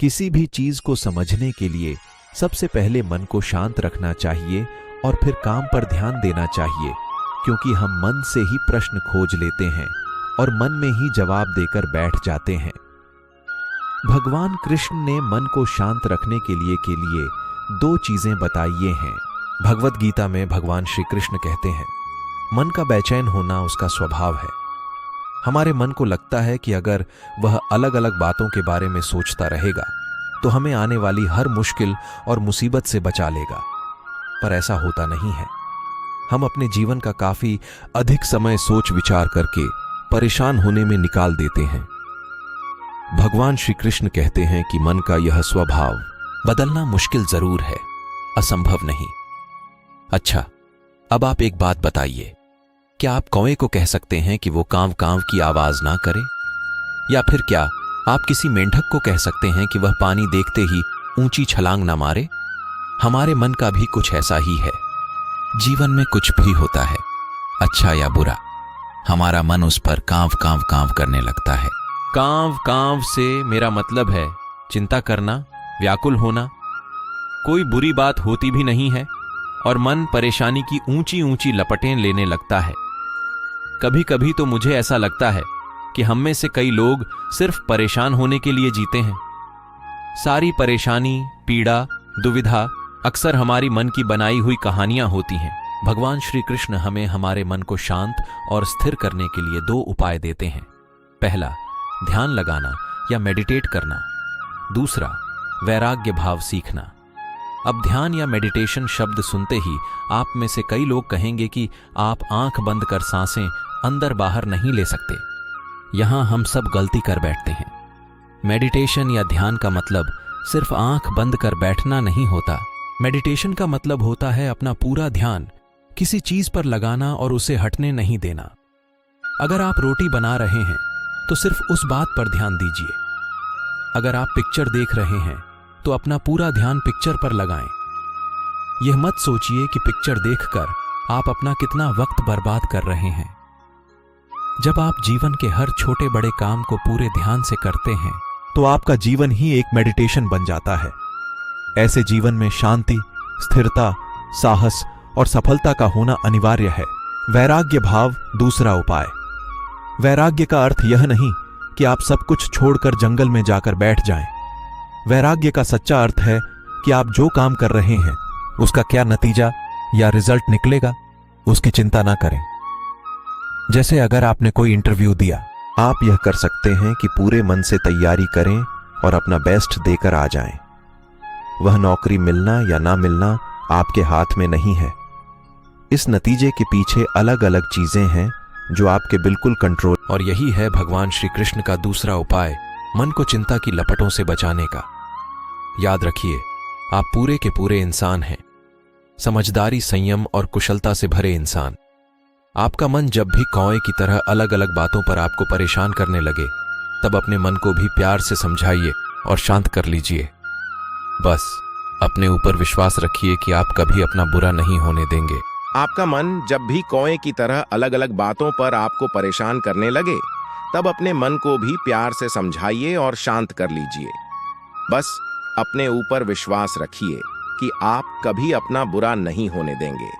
किसी भी चीज को समझने के लिए सबसे पहले मन को शांत रखना चाहिए और फिर काम पर ध्यान देना चाहिए, क्योंकि हम मन से ही प्रश्न खोज लेते हैं और मन में ही जवाब देकर बैठ जाते हैं। भगवान कृष्ण ने मन को शांत रखने के लिए दो चीजें बताई हैं। भगवत गीता में भगवान श्री कृष्ण कहते हैं, मन का बेचैन होना उसका स्वभाव है। हमारे मन को लगता है कि अगर वह अलग अलग बातों के बारे में सोचता रहेगा तो हमें आने वाली हर मुश्किल और मुसीबत से बचा लेगा, पर ऐसा होता नहीं है। हम अपने जीवन का काफी अधिक समय सोच विचार करके परेशान होने में निकाल देते हैं। भगवान श्री कृष्ण कहते हैं कि मन का यह स्वभाव बदलना मुश्किल जरूर है, असंभव नहीं। अच्छा, अब आप एक बात बताइए, क्या आप कौवे को कह सकते हैं कि वो कांव कांव की आवाज ना करे? या फिर क्या आप किसी मेंढक को कह सकते हैं कि वह पानी देखते ही ऊंची छलांग ना मारे? हमारे मन का भी कुछ ऐसा ही है। जीवन में कुछ भी होता है, अच्छा या बुरा, हमारा मन उस पर कांव कांव कांव करने लगता है। कांव कांव से मेरा मतलब है चिंता करना, व्याकुल होना। कोई बुरी बात होती भी नहीं है और मन परेशानी की ऊंची ऊंची लपटें लेने लगता है। कभी कभी तो मुझे ऐसा लगता है कि हम में से कई लोग सिर्फ परेशान होने के लिए जीते हैं। सारी परेशानी, पीड़ा, दुविधा अक्सर हमारी मन की बनाई हुई कहानियां होती हैं। भगवान श्री कृष्ण हमें हमारे मन को शांत और स्थिर करने के लिए दो उपाय देते हैं। पहला, ध्यान लगाना या मेडिटेट करना। दूसरा, वैराग्य भाव सीखना। अब ध्यान या मेडिटेशन शब्द सुनते ही आप में से कई लोग कहेंगे कि आप आंख बंद कर सांसें अंदर बाहर नहीं ले सकते। यहां हम सब गलती कर बैठते हैं। मेडिटेशन या ध्यान का मतलब सिर्फ आंख बंद कर बैठना नहीं होता। मेडिटेशन का मतलब होता है अपना पूरा ध्यान किसी चीज पर लगाना और उसे हटने नहीं देना। अगर आप रोटी बना रहे हैं तो सिर्फ उस बात पर ध्यान दीजिए। अगर आप पिक्चर देख रहे हैं तो अपना पूरा ध्यान पिक्चर पर लगाएं। यह मत सोचिए कि पिक्चर देखकर आप अपना कितना वक्त बर्बाद कर रहे हैं। जब आप जीवन के हर छोटे बड़े काम को पूरे ध्यान से करते हैं तो आपका जीवन ही एक मेडिटेशन बन जाता है। ऐसे जीवन में शांति, स्थिरता, साहस और सफलता का होना अनिवार्य है। वैराग्य भाव दूसरा उपाय। वैराग्य का अर्थ यह नहीं कि आप सब कुछ छोड़कर जंगल में जाकर बैठ जाएं। वैराग्य का सच्चा अर्थ है कि आप जो काम कर रहे हैं उसका क्या नतीजा या रिजल्ट निकलेगा, उसकी चिंता ना करें। जैसे अगर आपने कोई इंटरव्यू दिया, आप यह कर सकते हैं कि पूरे मन से तैयारी करें और अपना बेस्ट देकर आ जाएं। वह नौकरी मिलना या ना मिलना आपके हाथ में नहीं है। इस नतीजे के पीछे अलग अलग चीजें हैं जो आपके बिल्कुल कंट्रोल। और यही है भगवान श्री कृष्ण का दूसरा उपाय, मन को चिंता की लपटों से बचाने का। याद रखिए, आप पूरे के पूरे इंसान हैं, समझदारी, संयम और कुशलता से भरे इंसान। आपका मन जब भी कौवे की तरह अलग अलग बातों पर आपको परेशान करने लगे, तब अपने मन को भी प्यार से समझाइए और शांत कर लीजिए। बस अपने ऊपर विश्वास रखिए कि आप कभी अपना बुरा नहीं होने देंगे। आपका मन जब भी कौवे की तरह अलग अलग बातों पर आपको परेशान करने लगे, तब अपने मन को भी प्यार से समझाइए और शांत कर लीजिए। बस अपने ऊपर विश्वास रखिए कि आप कभी अपना बुरा नहीं होने देंगे।